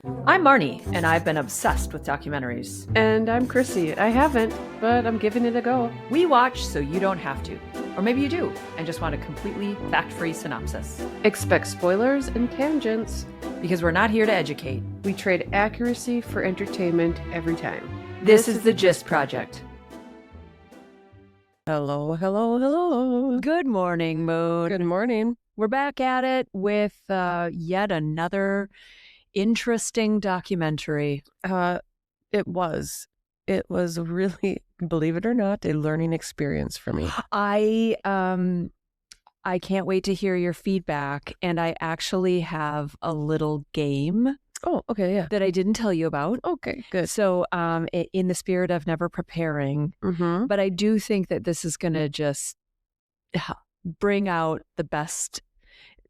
I'm Marnie, and I've been obsessed with documentaries. And I'm Chrissy. I haven't, but I'm giving it a go. We watch so you don't have to. Or maybe you do, and just want a completely fact-free synopsis. Expect spoilers and tangents. Because we're not here to educate. We trade accuracy for entertainment every time. This is the Gist Project. Hello, hello, hello. Good morning, Moon. Good morning. We're back at it with yet another interesting documentary. It was really, believe it or not, a learning experience for me. I can't wait to hear your feedback, and I actually have a little game. Oh, okay, yeah. That I didn't tell you about. Okay, good. So in the spirit of never preparing, but I do think that this is going to just bring out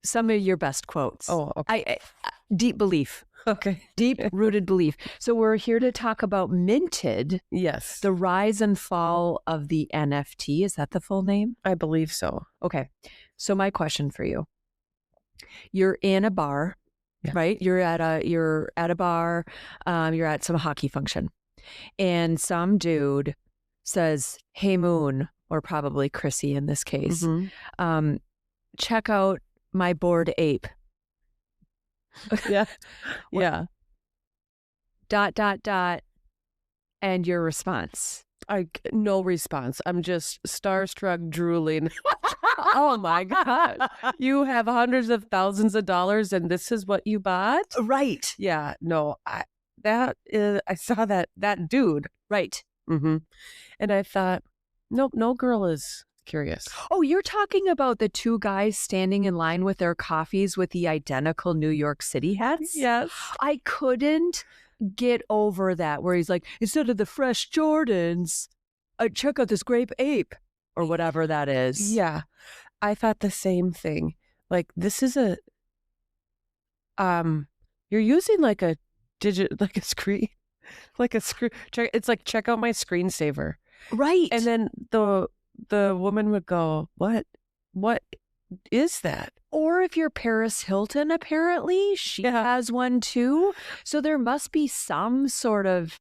some of your best quotes. Oh, okay. I deep belief. Okay. Deep-rooted belief. So we're here to talk about Minted. Yes. The rise and fall of the NFT. Is that the full name? I believe so. Okay. So my question for you. You're in a bar, right? You're at a bar. You're at some hockey function. And some dude says, "Hey, Moon," or probably Chrissy in this case, check out my bored ape. Yeah. Yeah. ... And your response. No response. I'm just starstruck, drooling. Oh my God. You have hundreds of thousands of dollars and this is what you bought? Right. Yeah. No, I saw that dude. Right. And I thought, nope, no girl is curious. Oh, you're talking about the two guys standing in line with their coffees with the identical New York City hats? Yes. I couldn't get over that, where he's like, instead of the fresh Jordans, check out this grape ape, or whatever that is. Yeah. I thought the same thing. Like, this is you're using like a screen, it's like, check out my screensaver. Right. And then the woman would go, what is that? Or if you're Paris Hilton, apparently she has one too. So there must be some sort of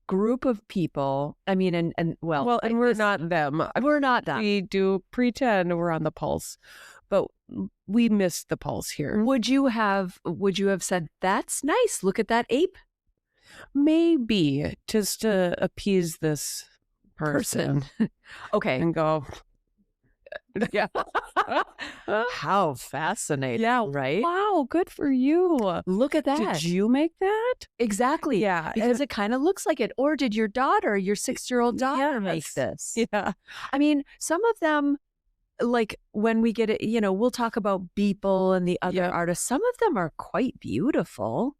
group of people. I mean, and we're not them. We're not them. We do pretend we're on the pulse, but we missed the pulse here. Would you have said, "That's nice. Look at that ape"? Maybe, just to appease this person. Okay. And go, yeah. How fascinating. Yeah. Right? Wow, good for you. Look at that. Did you make that? Exactly. Yeah. Because it kind of looks like it. Or did your 6-year-old daughter make this? Yeah. I mean, some of them, like when we get it, we'll talk about Beeple and the other artists. Some of them are quite beautiful.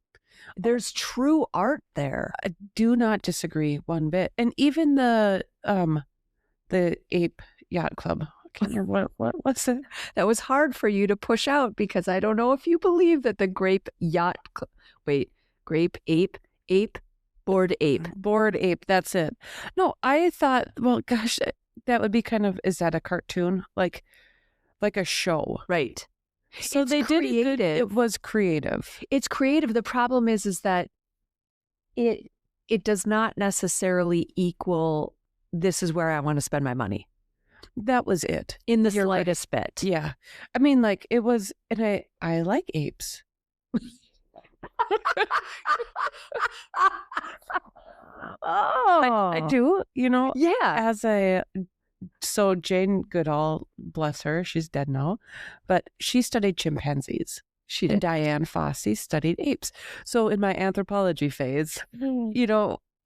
There's true art there. I do not disagree one bit. And even the Ape Yacht Club. I can't remember what was it? That was hard for you to push out, because I don't know if you believe that the Grape Ape, Bored Ape. That's it. No, I thought, well, gosh, that would be kind of, is that a cartoon? Like a show. Right. So it's they creative. did it was creative. It's creative. The problem is that it does not necessarily equal, this is where I want to spend my money. That was it. In the slightest bit. Yeah. I mean, like, it was, and I like apes. I do, Yeah. So Jane Goodall, bless her, she's dead now, but she studied chimpanzees. She did. And Diane Fossey studied apes. So in my anthropology phase,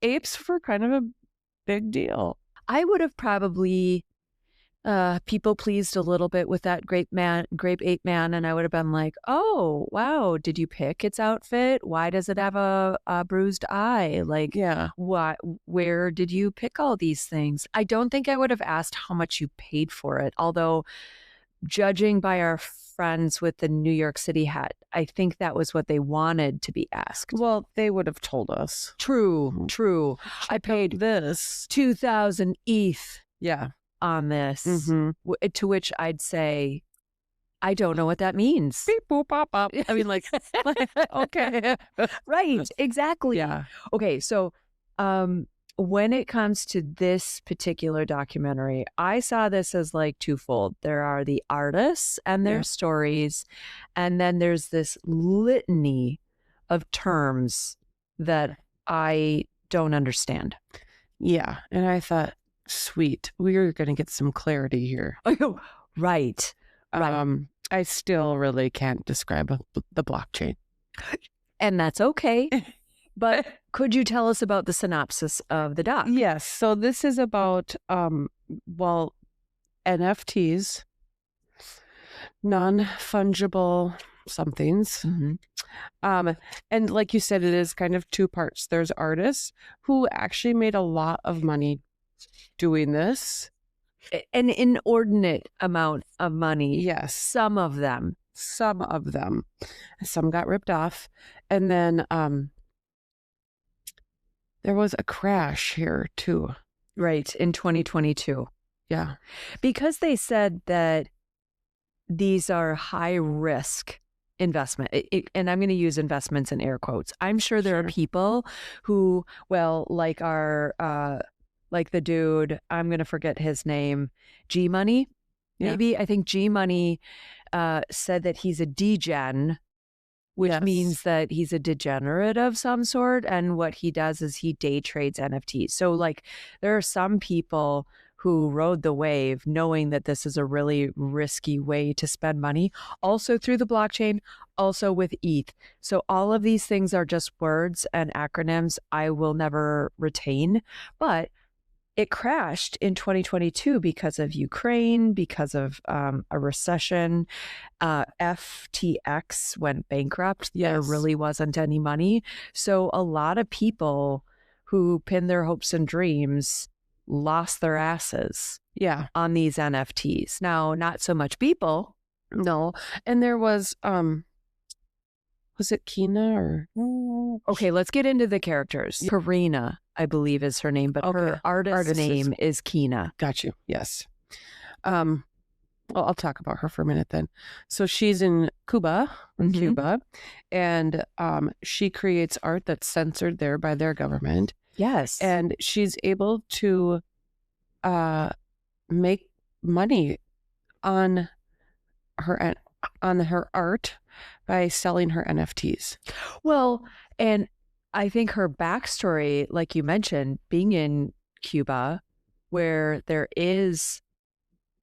apes were kind of a big deal. I would have probably people pleased a little bit with that grape ape man, and I would have been like, "Oh, wow, did you pick its outfit? Why does it have a bruised eye? Like, where did you pick all these things?" I don't think I would have asked how much you paid for it, although judging by our friends with the New York City hat, I think that was what they wanted to be asked. Well, they would have told us. True. I paid this 2,000 ETH. Yeah. On this, to which I'd say, I don't know what that means. Beep, boop, pop, pop. I mean, like okay. Right, exactly. Yeah. Okay, so when it comes to this particular documentary, I saw this as like twofold. There are the artists and their Yeah. stories, and then there's this litany of terms that I don't understand. Yeah. And I thought, sweet, we're going to get some clarity here. Oh, right. Right. I still really can't describe the blockchain. And that's okay. But could you tell us about the synopsis of the doc? Yes. So this is about, well, NFTs, non-fungible somethings. And like you said, it is kind of two parts. There's artists who actually made a lot of money doing this. An inordinate amount of money. Yes. Some of them. Some got ripped off. And then there was a crash here too. Right, in 2022. Yeah. Because they said that these are high risk investment, and I'm going to use investments in air quotes. I'm sure there are people who, well, like like the dude, I'm going to forget his name, G Money. Maybe I think G Money said that he's a degen, which means that he's a degenerate of some sort. And what he does is he day trades NFTs. So like there are some people who rode the wave knowing that this is a really risky way to spend money, also through the blockchain, also with ETH. So all of these things are just words and acronyms I will never retain. But it crashed in 2022 because of Ukraine, because of a recession. FTX went bankrupt. There really wasn't any money. So a lot of people who pinned their hopes and dreams lost their asses on these NFTs. Now, not so much people. No. And there was it Kina or? Okay, let's get into the characters. Karina, I believe is her name, but her artist name is Kina. Got you. Yes. Well, I'll talk about her for a minute then. So she's in Cuba, and she creates art that's censored there by their government. Yes. And she's able to make money on her art by selling her NFTs. Well, and I think her backstory, like you mentioned, being in Cuba, where there is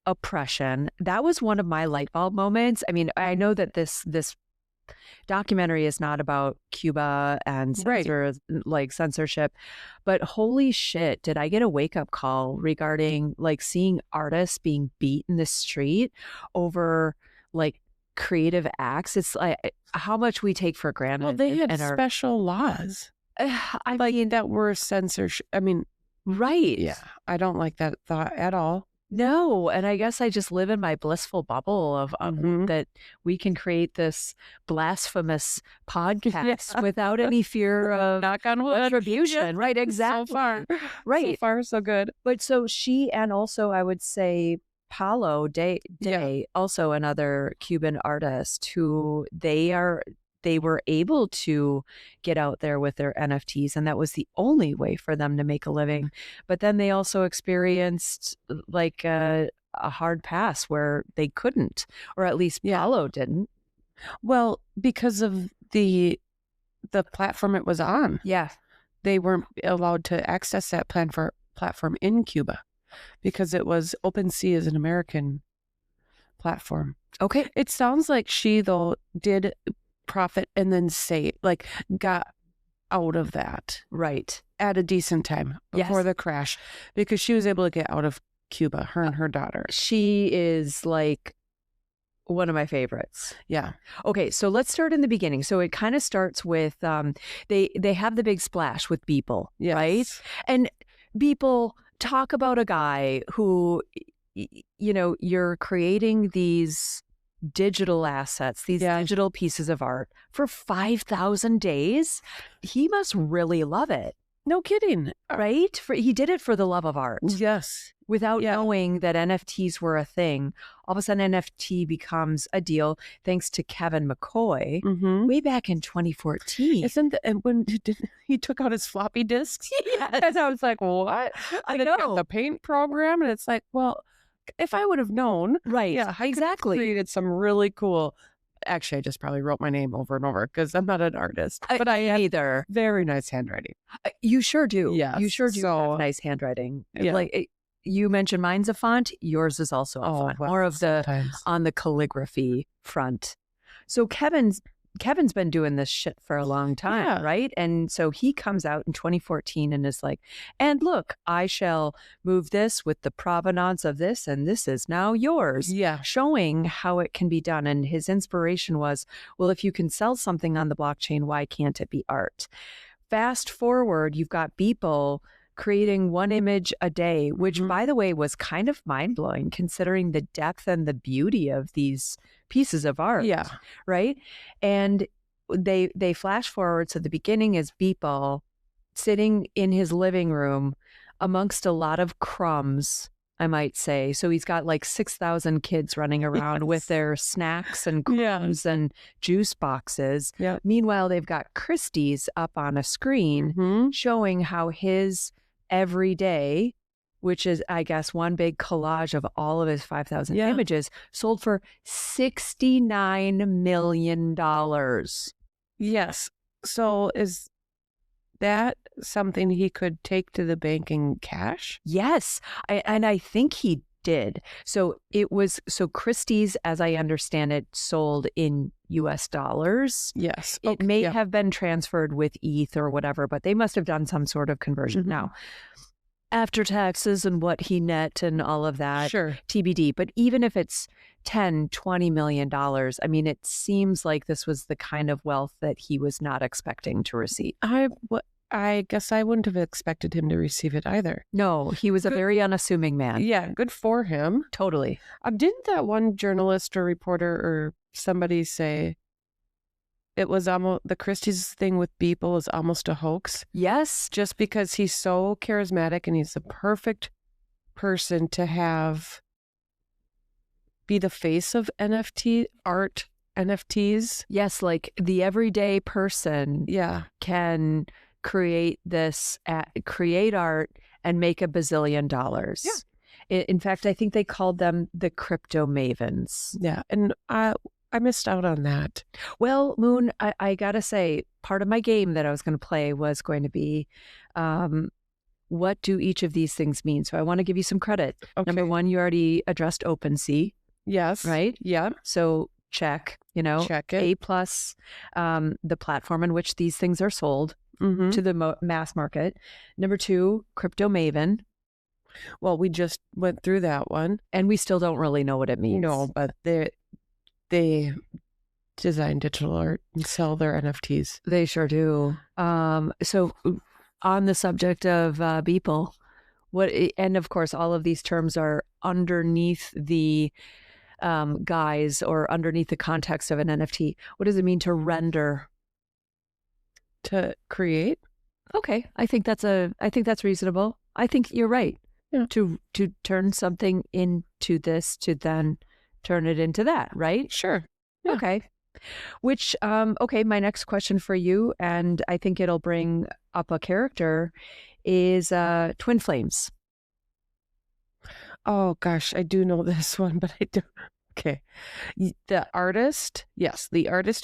oppression, that was one of my light bulb moments. I mean, I know that this documentary is not about Cuba and censorship, but holy shit, did I get a wake-up call regarding like seeing artists being beat in the street over like creative acts. It's like how much we take for granted. Well, they had special laws. I mean, that were censorship. I mean, right. Yeah, I don't like that thought at all. No, and I guess I just live in my blissful bubble of that we can create this blasphemous podcast without any fear of knock on wood retribution. Right, exactly. So far, right, so far so good. But so she, and also I would say Paulo Day, also another Cuban artist who they were able to get out there with their NFTs, and that was the only way for them to make a living. But then they also experienced like a hard pass where they couldn't, or at least Paulo didn't. Well, because of the platform it was on. Yeah. They weren't allowed to access that platform in Cuba because it was OpenSea is an American platform. Okay. It sounds like she, though, did profit and then got out of that at a decent time before the crash, because she was able to get out of Cuba, her and her daughter. She is like one of my favorites. Yeah. Okay, so let's start in the beginning. So it kind of starts with they have the big splash with Beeple, right? And Beeple, talk about a guy who, you know, you're creating these digital assets, these digital pieces of art for 5,000 days. He must really love it. No kidding. Right? He did it for the love of art. Yes. without knowing that NFTs were a thing. All of a sudden, NFT becomes a deal thanks to Kevin McCoy way back in 2014. And when he took out his floppy disks? Yes. And I was like, what? I know. Got the paint program, and it's like, well, if I would have known. Right. Yeah, I exactly created some really cool. Actually, I just probably wrote my name over and over because I'm not an artist. But I have either. Very nice handwriting. You sure do. Yes. You sure do have nice handwriting. Yeah. Like you mentioned mine's a font. Yours is also a font. Well, more of on the calligraphy front. So Kevin's been doing this shit for a long time, right? And so he comes out in 2014 and is like, and look, I shall move this with the provenance of this, and this is now yours. Yeah. Showing how it can be done. And his inspiration was, well, if you can sell something on the blockchain, why can't it be art? Fast forward, you've got Beeple creating one image a day, which, by the way, was kind of mind-blowing considering the depth and the beauty of these pieces of art. Yeah. Right? And they flash forward. So the beginning is Beeple sitting in his living room amongst a lot of crumbs, I might say. So he's got like 6,000 kids running around with their snacks and crumbs and juice boxes. Yeah. Meanwhile, they've got Christie's up on a screen showing how his every day, which is, I guess, one big collage of all of his 5,000 images, sold for $69 million. Yes. So is that something he could take to the bank in cash? Yes. And I think he did. So Christie's, as I understand it, sold in US dollars. Yes. It may have been transferred with ETH or whatever, but they must have done some sort of conversion. Now, after taxes and what he net and all of that, TBD. But even if it's $10-20 million, I mean, it seems like this was the kind of wealth that he was not expecting to receive. I guess I wouldn't have expected him to receive it either. No, he was a very unassuming man. Yeah, good for him. Totally. Didn't that one journalist or reporter or somebody say it was almost the Christie's thing with Beeple is almost a hoax? Yes. Just because he's so charismatic and he's the perfect person to be the face of NFT art, NFTs. Yes, like the everyday person can create art and make $1 bazillion. Yeah. In fact, I think they called them the crypto mavens. Yeah. And I missed out on that. Well, Moon, I gotta say, part of my game that I was going to play was going to be, what do each of these things mean? So I want to give you some credit. Okay. Number one, you already addressed OpenSea. Yes. Right? Yeah. So check it. A+, the platform in which these things are sold to the mass market. Number two, crypto maven. Well, we just went through that one. And we still don't really know what it means. No, but they design digital art and sell their NFTs. They sure do. So on the subject of Beeple, and of course, all of these terms are underneath the guise or underneath the context of an NFT. What does it mean to render? To create? Okay, I think that's reasonable. I think you're right. Yeah. To turn something into this, to then turn it into that, right? Sure. Yeah. Okay. Which, my next question for you, and I think it'll bring up a character, is Twin Flames. Oh, gosh, I do know this one, but I don't. Okay. The artist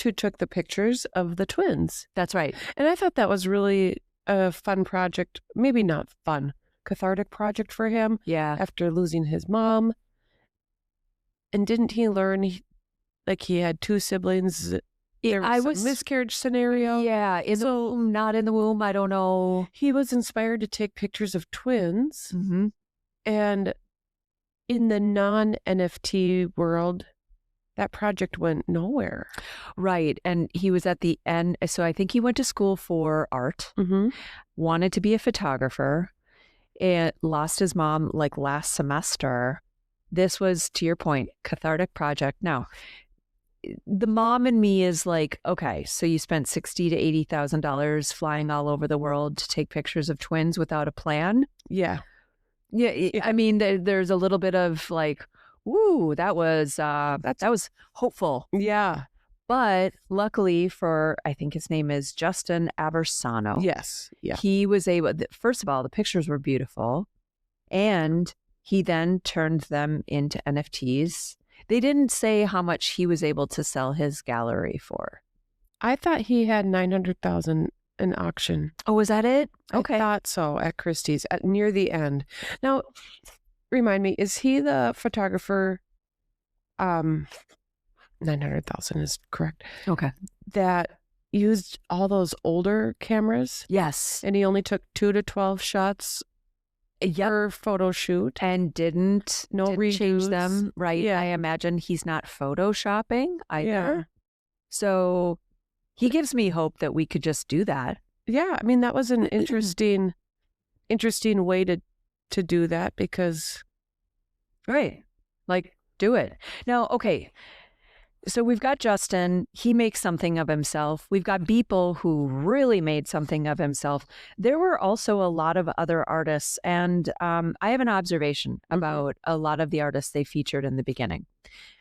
who took the pictures of the twins. That's right. And I thought that was really a fun project. Maybe not fun, cathartic project for him. Yeah. After losing his mom. And didn't he learn, he had two siblings? There was a miscarriage scenario. Yeah. In the womb, not in the womb. I don't know. He was inspired to take pictures of twins. Mm-hmm. And in the non-NFT world, that project went nowhere. Right. And he was at the end. So I think he went to school for art, wanted to be a photographer, and lost his mom last semester. This was, to your point, cathartic project. Now, the mom in me is like, okay, so you spent $60,000 to $80,000 flying all over the world to take pictures of twins without a plan. Yeah. Yeah, I mean, there's a little bit of like, ooh, that was hopeful. Yeah. But luckily for, I think his name is Justin Aversano. Yes. Yeah. He was able, first of all, the pictures were beautiful. And he then turned them into NFTs. They didn't say how much he was able to sell his gallery for. I thought he had 900,000 in auction. Oh, was that it? Okay. I thought so at Christie's near the end. Now, remind me, is he the photographer? 900,000 is correct. Okay. That used all those older cameras. Yes. And he only took 2 to 12 shots per photo shoot. And didn't change them. Right. Yeah. I imagine he's not photoshopping either. Yeah. So he gives me hope that we could just do that. Yeah. I mean, that was an interesting way to do that because. Right. Like, do it. Now, okay. So we've got Justin. He makes something of himself. We've got Beeple, who really made something of himself. There were also a lot of other artists. And I have an observation about a lot of the artists they featured in the beginning.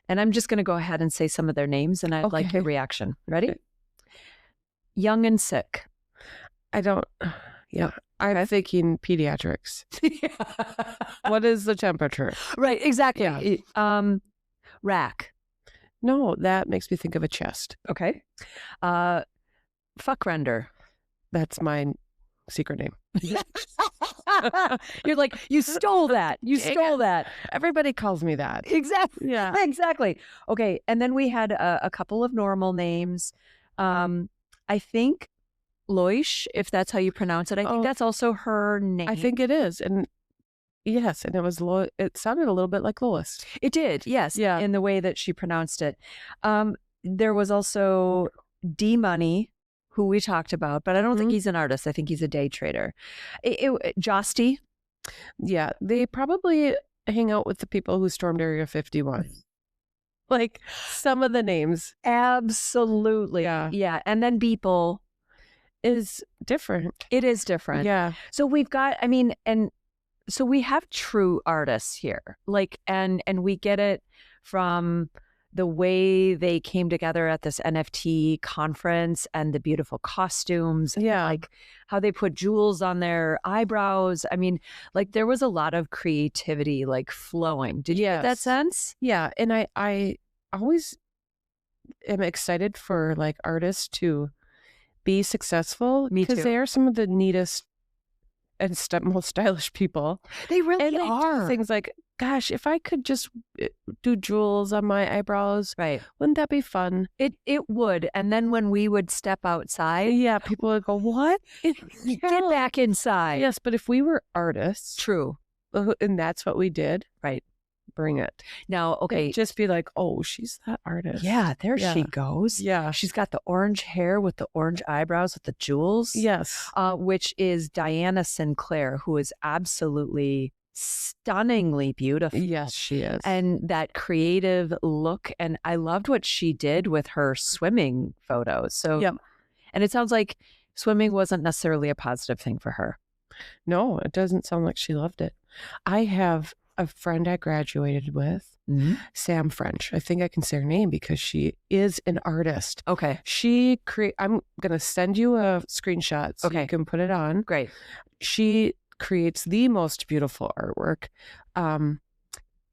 And I'm just going to go ahead and say some of their names, and I'd like your reaction. Ready? Okay. Young and sick. I don't... Yeah. I'm thinking pediatrics. What is the temperature? Right, exactly. Yeah. Rack. No, that makes me think of a chest. Okay. Fuck render. That's my secret name. You're like, you stole that. You stole that. Everybody calls me that. Exactly. Yeah. Exactly. Okay. And then we had a couple of normal names. I think Loish, if that's how you pronounce it. I think that's also her name. I think it is. And yes, and it sounded a little bit like Lois. It did, yes. Yeah. In the way that she pronounced it. There was also D-Money, who we talked about, but I don't think he's an artist. I think he's a day trader. Josty. Yeah, they probably hang out with the people who stormed Area 51. Like some of the names. Absolutely. Yeah. Yeah. And then Beeple is different. It is different. Yeah. So we've got, I mean, and so we have true artists here. Like, and we get it from the way they came together at this NFT conference and the beautiful costumes. Yeah. Like how they put jewels on their eyebrows. I mean, like there was a lot of creativity like flowing. Did you get that sense? Yeah. And I always am excited for like artists to be successful. Me too. Because they are some of the neatest and most stylish people. They really are. Do things like, gosh, if I could just do jewels on my eyebrows, right? Wouldn't that be fun? It would. And then when we would step outside, yeah, people would go, "What? Get back inside." Yes, but if we were artists, true, and that's what we did, right? Bring it. Now, okay. It'd just be like, oh, she's that artist. Yeah, there she goes. Yeah. She's got the orange hair with the orange eyebrows with the jewels. Yes. Which is Diana Sinclair, who is absolutely stunningly beautiful. Yes, she is. And that creative look. And I loved what she did with her swimming photos. So, yep. And it sounds like swimming wasn't necessarily a positive thing for her. No, it doesn't sound like she loved it. I have a friend I graduated with, Sam French. I think I can say her name because she is an artist. Okay. I'm going to send you a screenshot so you can put it on. Great. She creates the most beautiful artwork. And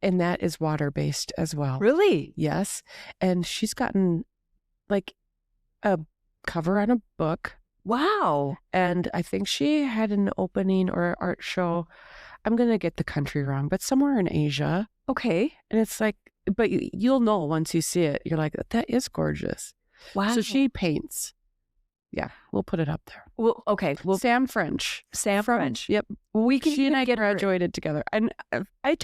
that is water-based as well. Really? Yes. And she's gotten like a cover on a book. Wow. And I think she had an opening or art show. I'm going to get the country wrong, but somewhere in Asia. Okay. And it's like, but you'll know once you see it. You're like, that is gorgeous. Wow. So she paints. Yeah, we'll put it up there. Well, okay. Well, Sam French. French. Yep. She and I graduated together. And I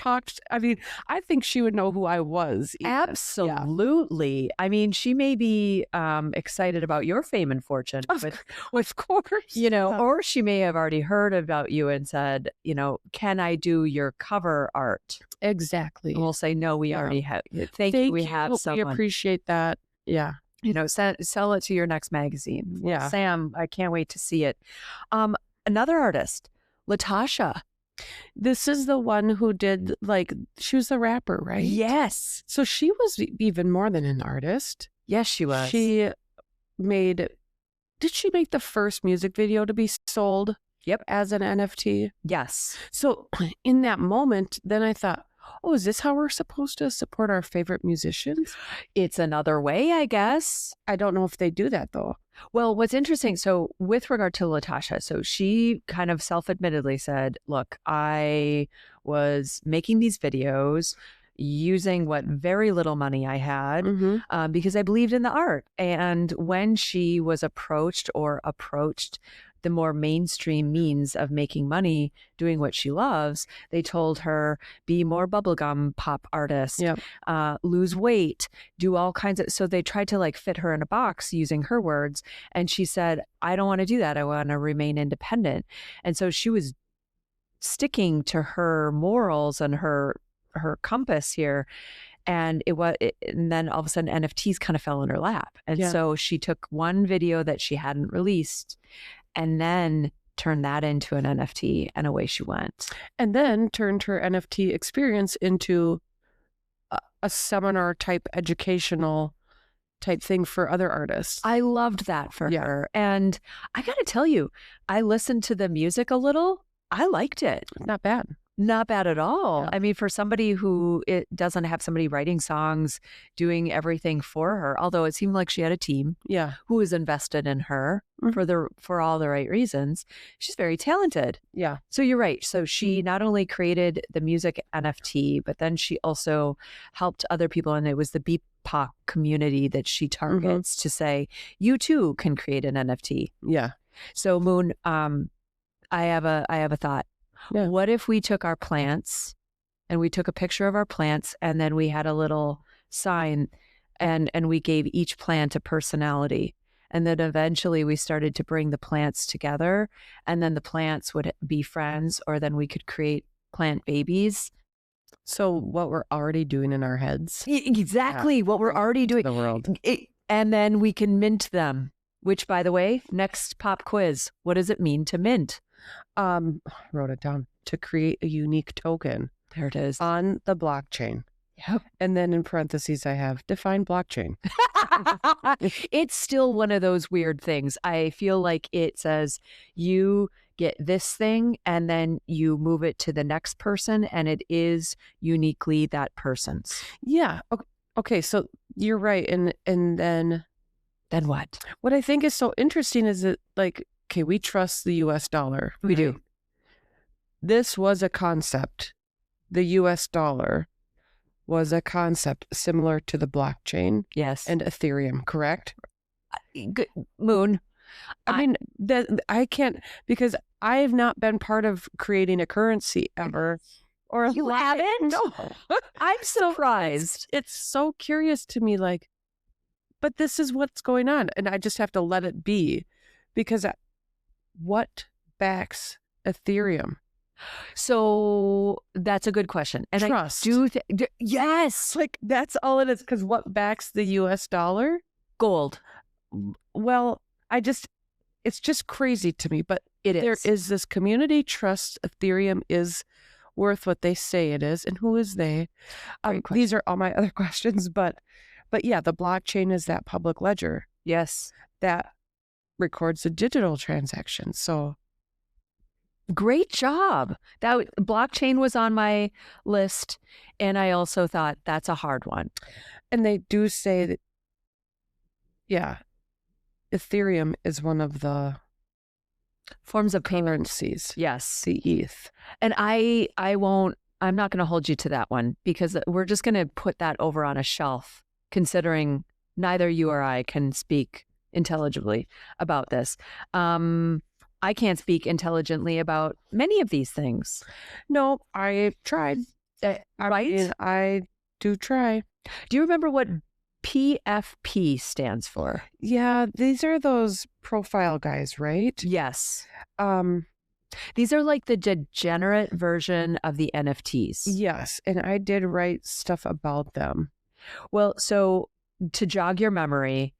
think she would know who I was. Even. Absolutely. Yeah. I mean, she may be excited about your fame and fortune. Of course. You know, or she may have already heard about you and said, you know, can I do your cover art? Exactly. And we'll say, no, we already have. Thank you. We have someone. We appreciate that. Yeah. You know, sell it to your next magazine. Yeah. Sam, I can't wait to see it. Another artist, Latasha. This is the one who did, like, she was the rapper, right? Yes. So she was even more than an artist. Yes, she was. She made, did she make the first music video to be sold? Yep. As an NFT? Yes. So in that moment, then I thought, oh, is this how we're supposed to support our favorite musicians? It's another way, I guess. I don't know if they do that, though. Well, what's interesting, so with regard to Latasha, so she kind of self-admittedly said, look, I was making these videos using what very little money I had because I believed in the art. And when she was approached the more mainstream means of making money doing what she loves, they told her, be more bubblegum pop artist, lose weight, do all kinds of, so they tried to like fit her in a box using her words. And she said, I don't want to do that. I want to remain independent. And so she was sticking to her morals and her compass here. And and then all of a sudden NFTs kind of fell in her lap. And so she took one video that she hadn't released and then turned that into an NFT, and away she went. And then turned her NFT experience into a seminar type, educational type thing for other artists. I loved that for her. And I got to tell you, I listened to the music a little. I liked it. Not bad. Not bad at all. Yeah. I mean, for somebody who it doesn't have somebody writing songs, doing everything for her, although it seemed like she had a team who was invested in her for all the right reasons. She's very talented. Yeah. So you're right. So she not only created the music NFT, but then she also helped other people. And it was the BIPOC community that she targets to say, you too can create an NFT. Yeah. So Moon, I have a thought. Yeah. What if we took our plants and we took a picture of our plants and then we had a little sign and we gave each plant a personality, and then eventually we started to bring the plants together, and then the plants would be friends, or then we could create plant babies. So what we're already doing in our heads. Exactly. What we're already doing. The world. And then we can mint them, which, by the way, next pop quiz. What does it mean to mint? Wrote it down. To create a unique token. There it is. On the blockchain. Yep. And then in parentheses, I have define blockchain. It's still one of those weird things. I feel like it says you get this thing and then you move it to the next person and it is uniquely that person's. Yeah. Okay. So you're right. And then what? What I think is so interesting is that, like, okay, we trust the US dollar. We do. This was a concept. The US dollar was a concept similar to the blockchain. Yes. And Ethereum, correct? Good. Moon. I mean, I can't, because I have not been part of creating a currency ever. Or you haven't? No. I'm surprised. It's so curious to me, like, but this is what's going on. And I just have to let it be, because what backs Ethereum? So that's a good question. And trust. Yes. Like, that's all it is. Because what backs the US dollar? Gold. Well, it's just crazy to me. But there is this community trust. Ethereum is worth what they say it is. And who is they? These are all my other questions. But yeah, the blockchain is that public ledger. Yes. That records the digital transactions. So great job. That blockchain was on my list, and I also thought that's a hard one. And they do say that, yeah, Ethereum is one of the forms of currencies. Yes, the ETH. And I'm not going to hold you to that one, because we're just going to put that over on a shelf, considering neither you or I can speak intelligibly about this. I can't speak intelligently about many of these things. No, I tried. Right? I do try. Do you remember what PFP stands for? Yeah, these are those profile guys, right? Yes. These are like the degenerate version of the NFTs. Yes, and I did write stuff about them. Well, so to jog your memory,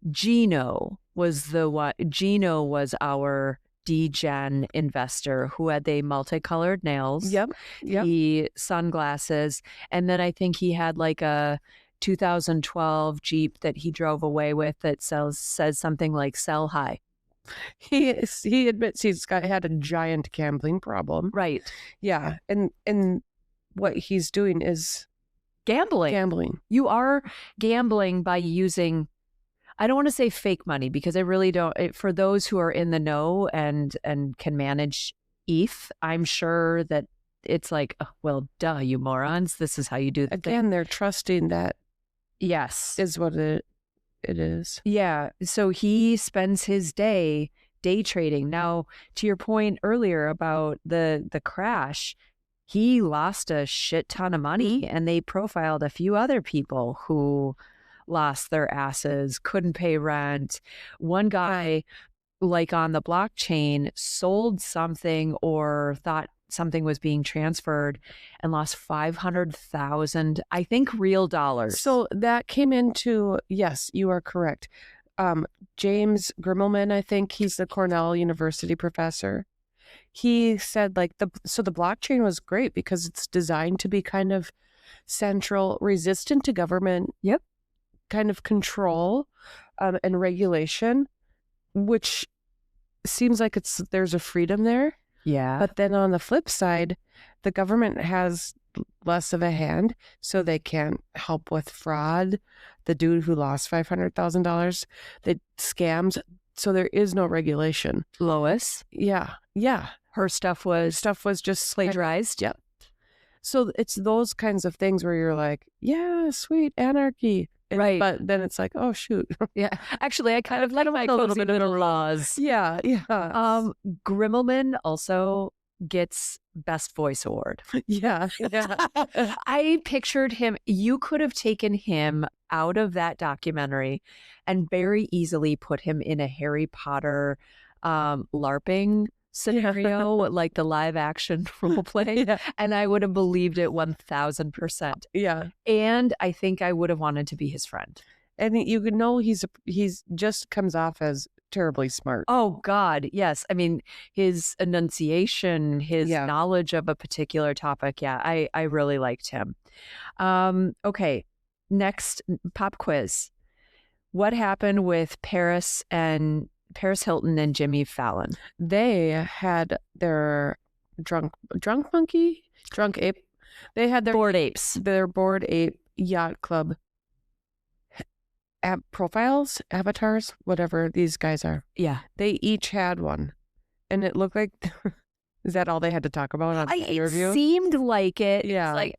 Gino was our degen investor who had the multicolored nails. Yep. He sunglasses. And then I think he had like a 2012 Jeep that he drove away with that says something like "sell high." He admits had a giant gambling problem. Right. Yeah. And what he's doing is gambling. You are gambling by using, I don't want to say fake money, because I really don't. For those who are in the know and can manage ETH, I'm sure that it's like, oh, well, duh, you morons. This is how you do the thing. They're trusting that. Yes. Is what it is. Yeah. So he spends his day trading. Now, to your point earlier about the crash, he lost a shit ton of money, and they profiled a few other people who lost their asses, couldn't pay rent. One guy, like on the blockchain, sold something or thought something was being transferred and lost 500,000, I think, real dollars. So that came into, yes, you are correct. James Grimmelman, I think he's the Cornell University professor. He said like the blockchain was great because it's designed to be kind of central, resistant to government. Yep. Kind of control and regulation, which seems like there's a freedom there. Yeah. But then on the flip side, the government has less of a hand, so they can't help with fraud. The dude who lost $500,000, the scams. So there is no regulation. Lois. Yeah. Her stuff was just plagiarized. Yep. So it's those kinds of things where you're like, yeah, sweet anarchy. Right. But then it's like, oh, shoot. Yeah. Actually, I kind of like my cozy little laws. Yeah. Grimmelman also gets Best Voice Award. Yeah. I pictured him. You could have taken him out of that documentary and very easily put him in a Harry Potter LARPing scenario, like the live action role play. Yeah. And I would have believed it 1000%. Yeah. And I think I would have wanted to be his friend. And you could know he's just comes off as terribly smart. Oh God, yes. I mean, his enunciation, his knowledge of a particular topic. Yeah, I really liked him. Okay, next pop quiz. What happened with Paris Hilton and Jimmy Fallon? They had their drunk ape. They had their Bored apes. Their Bored Ape Yacht Club profiles, avatars, whatever these guys are. Yeah. They each had one. And it looked like, is that all they had to talk about on the interview? It seemed like it. Yeah. Like,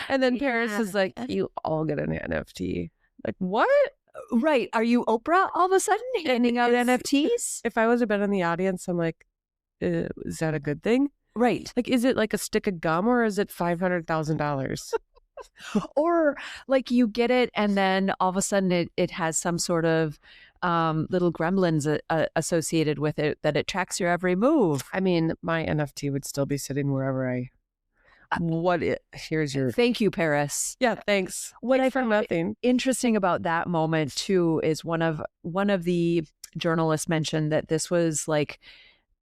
and then Paris is like, you all get an NFT. Like, what? Right. Are you Oprah all of a sudden handing out NFTs? If I was a bit in the audience, I'm like, is that a good thing? Right. Like, is it like a stick of gum or is it $500,000? Or like you get it and then all of a sudden it has some sort of little gremlins associated with it that it tracks your every move. I mean, my NFT would still be sitting wherever here's your... Thank you, Paris. Yeah, thanks. What I found nothing interesting about that moment too is one of the journalists mentioned that this was like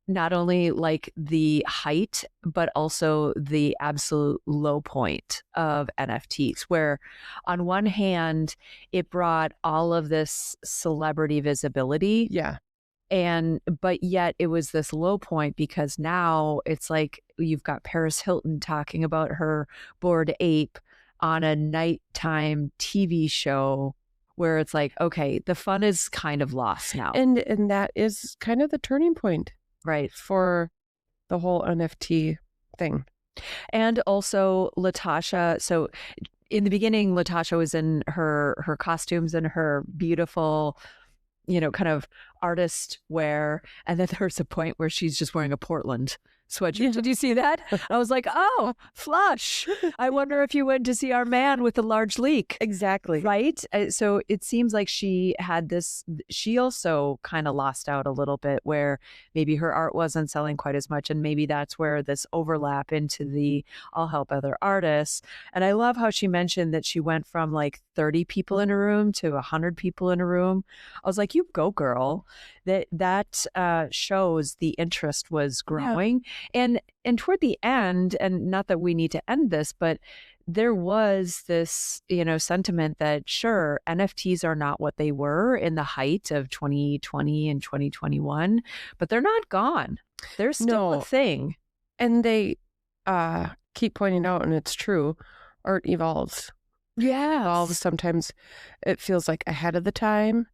not only like the height, but also the absolute low point of NFTs, where on one hand, it brought all of this celebrity visibility. Yeah. But yet it was this low point because now it's like you've got Paris Hilton talking about her Bored Ape on a nighttime TV show where it's like, okay, the fun is kind of lost now. And that is kind of the turning point. Right. For the whole NFT thing. And also Latasha. So in the beginning, Latasha was in her costumes and her beautiful, kind of artist wear. And then there's a point where she's just wearing a Portland sweatshirt. Yeah. Did you see that? I was like, oh, flush. I wonder if you went to see our man with the large leak. Exactly. Right? So it seems like she also kind of lost out a little bit where maybe her art wasn't selling quite as much. And maybe that's where this overlap into the I'll help other artists. And I love how she mentioned that she went from like 30 people in a room to 100 people in a room. I was like, you go, girl. that shows the interest was growing. And toward the end, and not that we need to end this, but there was this, sentiment that sure, NFTs are not what they were in the height of 2020 and 2021, but they're not gone. They're still a thing. And they keep pointing out, and it's true, art evolves. Yeah. Evolves. Sometimes it feels like ahead of the time,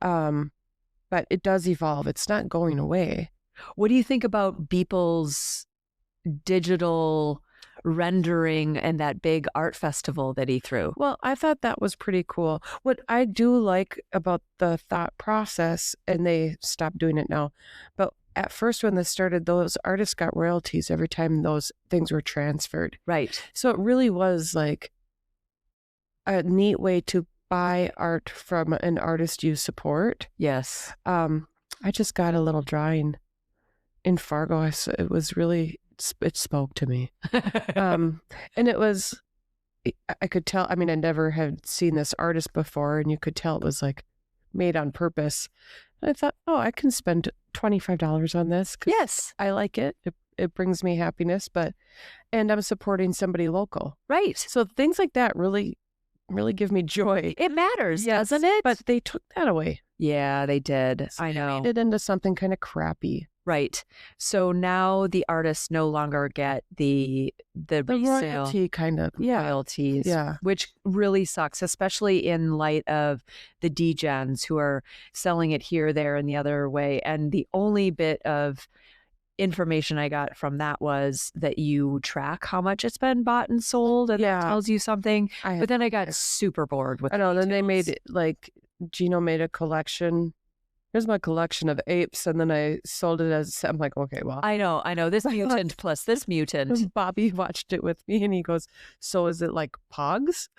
but it does evolve. It's not going away. What do you think about Beeple's digital rendering and that big art festival that he threw? Well, I thought that was pretty cool. What I do like about the thought process, and they stopped doing it now, but at first when this started, those artists got royalties every time those things were transferred. Right. So it really was like a neat way to buy art from an artist you support. Yes. I just got a little drawing in Fargo. It was really, it spoke to me. And it was, I could tell, I mean, I never had seen this artist before, and you could tell it was like made on purpose. And I thought, oh, I can spend $25 on this. Yes. I like it. It brings me happiness, and I'm supporting somebody local. Right. So things like that really give me joy. It matters, doesn't it? But they took that away. Yeah, they did. So I know. They made it into something kind of crappy. Right. So now the artists no longer get the resale royalty kind of royalties, which really sucks, especially in light of the degens who are selling it here, there, and the other way. And the only bit of information I got from that was that you track how much it's been bought and sold, and that tells you something. But then I got super bored with it. I know. Then they made it, like, Gino made a collection. Here's my collection of apes, and then I sold it as, I'm like, okay, well. I know. This mutant plus this mutant. Bobby watched it with me, and he goes, so is it like Pogs?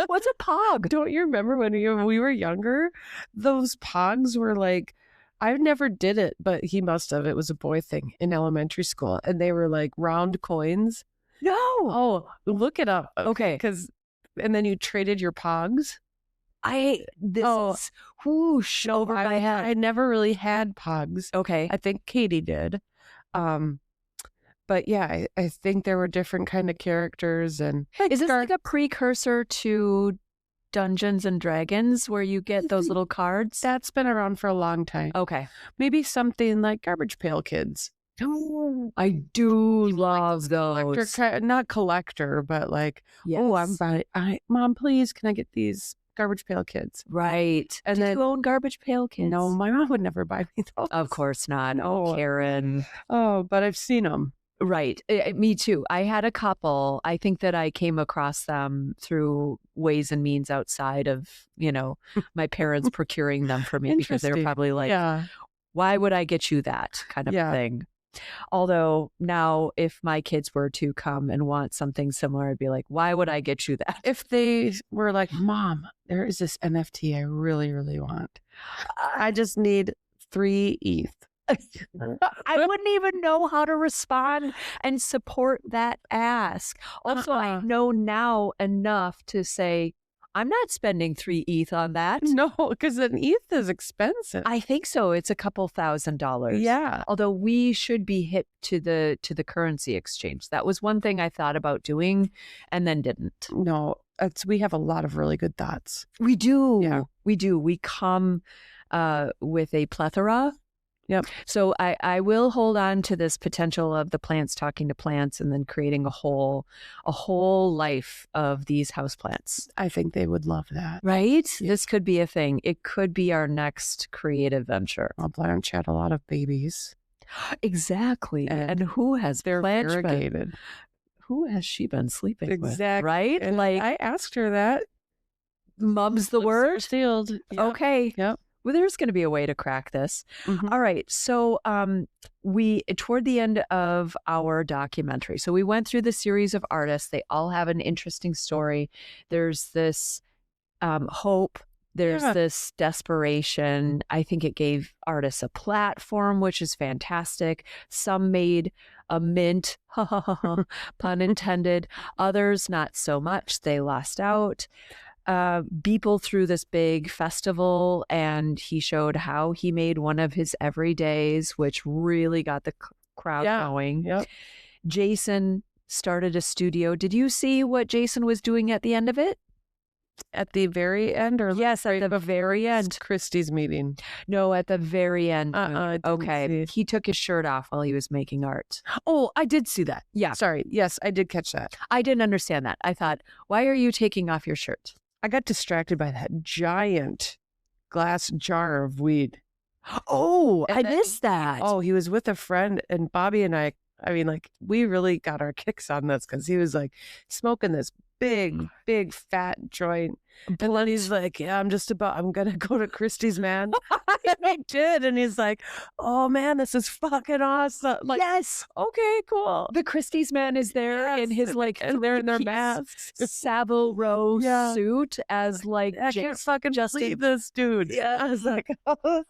What's a Pog? Don't you remember when we were younger? Those Pogs were like, I never did it, but he must have. It was a boy thing in elementary school, and they were like round coins. No. Oh, look it up. Okay. And then you traded your Pogs. Is whoosh over my head. I never really had Pogs. Okay. I think Katie did. But yeah, I think there were different kind of characters. And is this like a precursor to Dungeons and Dragons where you get those little cards? That's been around for a long time. Okay. Maybe something like Garbage Pail Kids. I do love those. Not collector, but like, I'm buying. Mom, please, can I get these Garbage Pail Kids? Right. And then you own Garbage Pail Kids? No, my mom would never buy me those. Of course not. No, Karen. Oh, but I've seen them. Right. Me too. I had a couple. I think that I came across them through ways and means outside of, my parents procuring them for me, because they were probably like, why would I get you that kind of thing? Although now if my kids were to come and want something similar, I'd be like, why would I get you that? If they were like, Mom, there is this NFT I really, really want. I just need 3 ETH. I wouldn't even know how to respond and support that ask. Also, I know now enough to say, I'm not spending 3 ETH on that. No, because an ETH is expensive. I think so. It's a couple $1,000s. Yeah. Although we should be hip to the currency exchange. That was one thing I thought about doing and then didn't. No, we have a lot of really good thoughts. We do. Yeah. We do. We come with a plethora. Yep. So I will hold on to this potential of the plants talking to plants and then creating a whole life of these houseplants. I think they would love that. Right? Yeah. This could be a thing. It could be our next creative venture. Well, Blanche had a lot of babies. Exactly. And who has Blanche variegated? Who has she been sleeping with? Exactly. Right? And like I asked her that. Mum's the word? Sealed. Yep. Okay. Yep. Well, there's going to be a way to crack this. Mm-hmm. All right. So we, toward the end of our documentary, so we went through the series of artists. They all have an interesting story. There's this hope. There's this desperation. I think it gave artists a platform, which is fantastic. Some made a mint, pun intended. Others, not so much. They lost out. Beeple threw this big festival, and he showed how he made one of his everydays, which really got the crowd going. Yep. Jason started a studio. Did you see what Jason was doing at the end of it? At the very end, or yes, at the very end. Christie's meeting. No, at the very end. Okay, see. he took his shirt off while he was making art. Oh, I did see that. Yeah, sorry. Yes, I did catch that. I didn't understand that. I thought, why are you taking off your shirt? I got distracted by that giant glass jar of weed. Oh, I missed that. Oh, he was with a friend, and Bobby and I mean, like, we really got our kicks on this because he was like smoking this big fat joint. And then he's like, yeah, I'm going to go to Christie's, man. And I did. And he's like, oh man, this is fucking awesome. Like, yes. Okay, cool. The Christie's man is there in his like, and they're in their masks, Savile Row suit as like, I can't fucking believe this dude. Yeah. I was like, oh,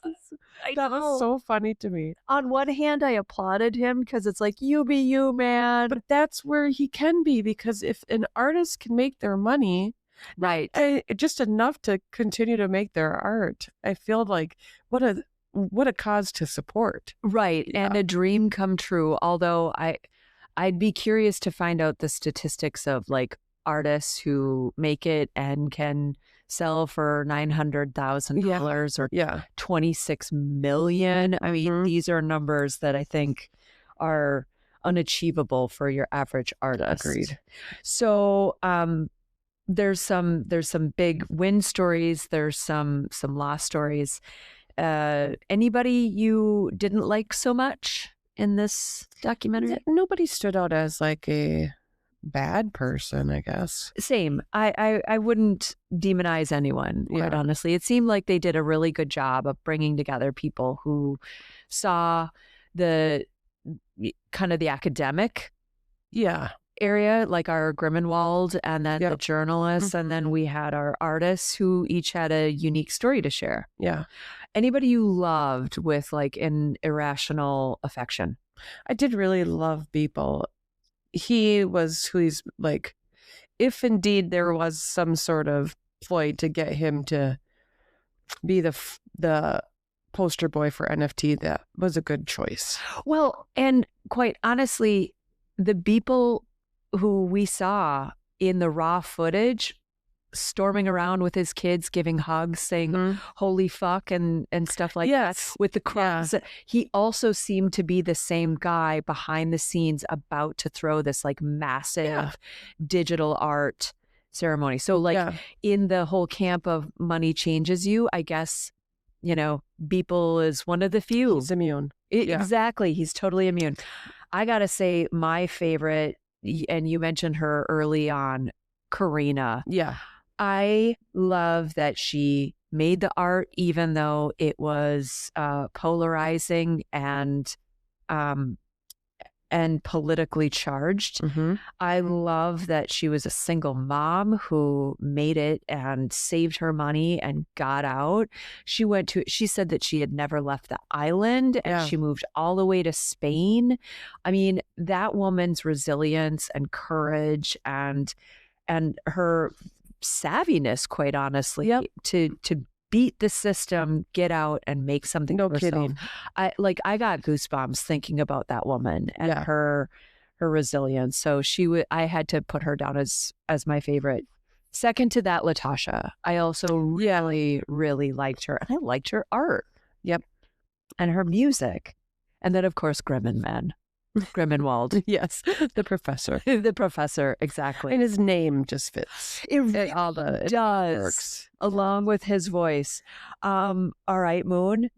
that was so funny to me. On one hand, I applauded him because it's like, you be you, man. But that's where he can be, because if an artist can make their money, right, just enough to continue to make their art, I feel like what a cause to support. Right. Yeah. And a dream come true. Although I'd be curious to find out the statistics of like artists who make it and can sell for $900,000 or 26 million. I mean, these are numbers that I think are unachievable for your average artist. Agreed. So there's some big win stories. There's some lost stories. Anybody you didn't like so much in this documentary? Nobody stood out as like a bad person, I guess. Same. I wouldn't demonize anyone, quite honestly. It seemed like they did a really good job of bringing together people who saw the kind of the academic area, like our Grimmenwald, and then the journalists, and then we had our artists who each had a unique story to share. Yeah. Anybody you loved with like an irrational affection? I did really love Beeple. He was who he's like, if indeed there was some sort of ploy to get him to be the poster boy for NFT, that was a good choice. Well, and quite honestly, the Beeple who we saw in the raw footage storming around with his kids, giving hugs, saying holy fuck and stuff like that with the cross. He also seemed to be the same guy behind the scenes about to throw this like massive digital art ceremony. So like in the whole camp of money changes you, I guess, you know, Beeple is one of the few. He's immune. Exactly. He's totally immune. I got to say my favorite, and you mentioned her early on, Karina. Yeah. I love that she made the art, even though it was polarizing and politically charged. I love that she was a single mom who made it and saved her money and got out. She said that she had never left the island, and she moved all the way to Spain. I mean, that woman's resilience and courage and her savviness, quite honestly, to beat the system, get out, and make something. No for herself. kidding. I got goosebumps thinking about that woman and her resilience. So I had to put her down as my favorite. Second to that, Latasha. I also really, really liked her, and I liked her art. Yep, and her music, and then of course Grimmenwald. Yes, the professor. The professor, exactly. And his name just fits. It really does. Works. Along with his voice. All right, Moon.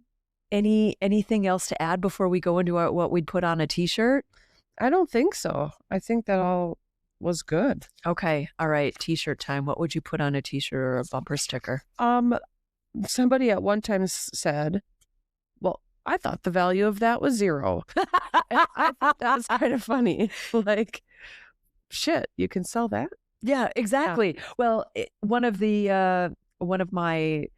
Anything else to add before we go into what we'd put on a t-shirt? I don't think so. I think that all was good. Okay. All right. T-shirt time. What would you put on a t-shirt or a bumper sticker? Somebody at one time said, well, I thought the value of that was $0. I thought that was kind of funny. Like, shit, you can sell that? Yeah, exactly. Yeah. Well, one of my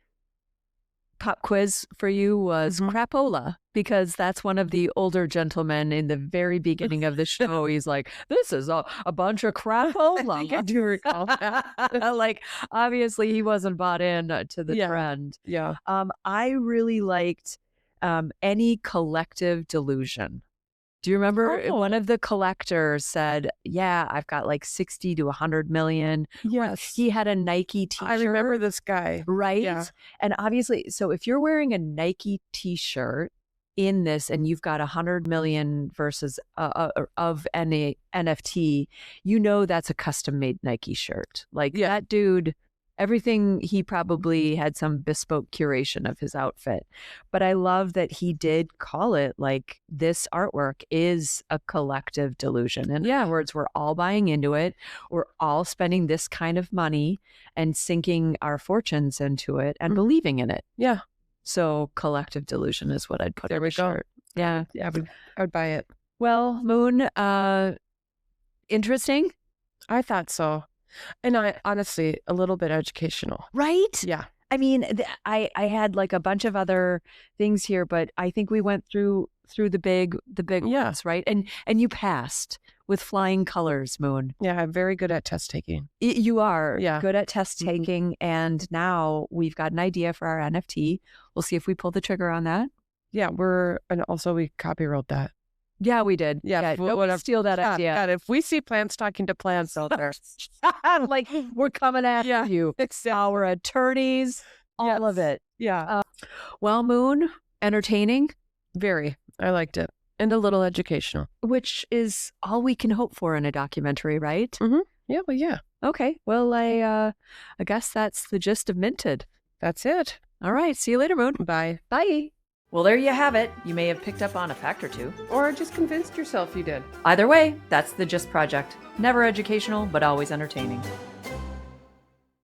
pop quiz for you was crapola, because that's one of the older gentlemen in the very beginning of the show. He's like, this is a bunch of crapola. I do recall that. Like, obviously he wasn't bought in to the trend. Yeah. I really liked any collective delusion. Do you remember one of the collectors said, yeah, I've got like 60 to 100 million. Yes. He had a Nike t-shirt. I remember this guy. Right? Yeah. And obviously, so if you're wearing a Nike t-shirt in this and you've got 100 million versus of any NFT, you know that's a custom made Nike shirt. Like that dude, everything, he probably had some bespoke curation of his outfit. But I love that he did call it like, this artwork is a collective delusion. In other words, we're all buying into it. We're all spending this kind of money and sinking our fortunes into it and believing in it. Yeah. So collective delusion is what I'd put there on we the go. shirt. Yeah. Yeah, I would buy it. Well, Moon, interesting. I thought so. And I honestly, a little bit educational. Right? Yeah. I mean, I had like a bunch of other things here, but I think we went through the big ones, right? And you passed with flying colors, Moon. Yeah, I'm very good at test taking. You are good at test taking, and now we've got an idea for our NFT. We'll see if we pull the trigger on that. Yeah, and also we copywrote that. Yeah, we did. Yeah, don't steal that idea. God, if we see plants talking to plants out there, like, we're coming after you. Our attorneys, all of it. Yeah. Well, Moon, entertaining. Very. I liked it. And a little educational. Which is all we can hope for in a documentary, right? Yeah, well, yeah. Okay. Well, I guess that's the gist of Minted. That's it. All right. See you later, Moon. Bye. Bye. Well, there you have it. You may have picked up on a fact or two. Or just convinced yourself you did. Either way, that's the Gist Project. Never educational, but always entertaining.